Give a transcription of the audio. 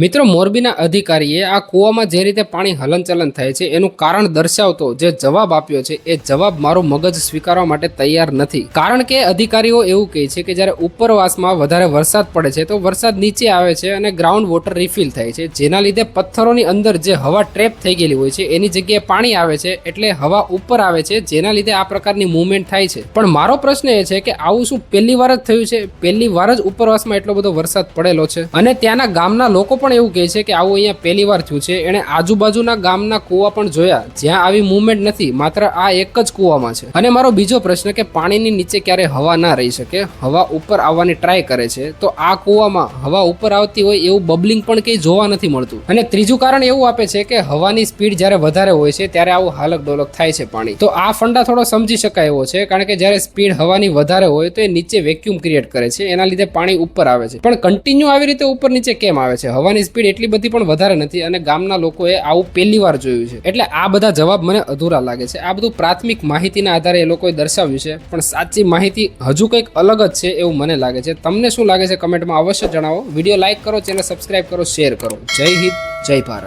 મિત્રો મોરબીના અધિકારીએ આ કૂવામાં જે રીતે પાણી હલનચલન થાય છે એનું કારણ દર્શાવતો જે જવાબ આપ્યો છે એ જવાબ મારું મગજ સ્વીકારવા માટે તૈયાર નથી। કારણ કે અધિકારીઓ એવું કહે છે કે જ્યારે ઉપરવાસમાં વધારે વરસાદ પડે છે તો વરસાદ નીચે આવે છે અને ગ્રાઉન્ડ વોટર રિફિલ થાય છે, જેના લીધે પથ્થરોની અંદર જે હવા ટ્રેપ થઈ ગયેલી હોય છે એની જગ્યાએ પાણી આવે છે, એટલે હવા ઉપર આવે છે, જેના લીધે આ પ્રકારની મૂવમેન્ટ થાય છે। પણ મારો પ્રશ્ન એ છે કે આવું શું પહેલી વાર જ થયું છે? પહેલી વાર જ ઉપરવાસમાં એટલો બધો વરસાદ પડેલો છે અને ત્યાંના ગામના લોકો પણ એવું કહે છે કે આવું અહીંયા પહેલી વાર થયું છે। એણે આજુબાજુના ગામના કૂવા પણ જોયા જ્યાં આવી મૂવમેન્ટ નથી, માત્ર આ એક જ કૂવામાં છે। અને મારો બીજો પ્રશ્ન કે પાણીની નીચે ક્યારે હવા ના રહી શકે, હવા ઉપર આવવાની ટ્રાય કરે છે, તો આ કૂવામાં હવા ઉપર આવતી હોય એવું બબલિંગ પણ કંઈ જોવા નથી મળતું। અને ત્રીજું કારણ એવું આપે છે કે હવાની સ્પીડ જ્યારે વધારે હોય છે ત્યારે આવું હાલક ડોલક થાય છે પાણી। તો આ ફંડા થોડો સમજી શકાય એવો છે, કારણ કે જ્યારે સ્પીડ હવાની વધારે હોય તો એ નીચે વેક્યુમ ક્રિએટ કરે છે, એના લીધે પાણી ઉપર આવે છે। પણ કન્ટિન્યુ આવી રીતે ઉપર નીચે કેમ આવે છે? હવાની સ્પીડ એટલી બધી પણ વધારે નથી અને ગામના લોકોએ આવું પહેલી વાર જોયું છે, એટલે આ બધા જવાબ મને અધૂરા લાગે છે। આ બધું પ્રાથમિક માહિતીના આધારે એ લોકોએ દર્શાવ્યું છે, પણ સાચી માહિતી હજુ કંઈક અલગ જ છે એવું મને લાગે છે। તમને શું લાગે છે કમેન્ટમાં અવશ્ય જણાવો। વિડીયો લાઇક કરો, ચેનલ સબસ્ક્રાઇબ કરો, શેર કરો। જય હિન્દ, જય ભારત।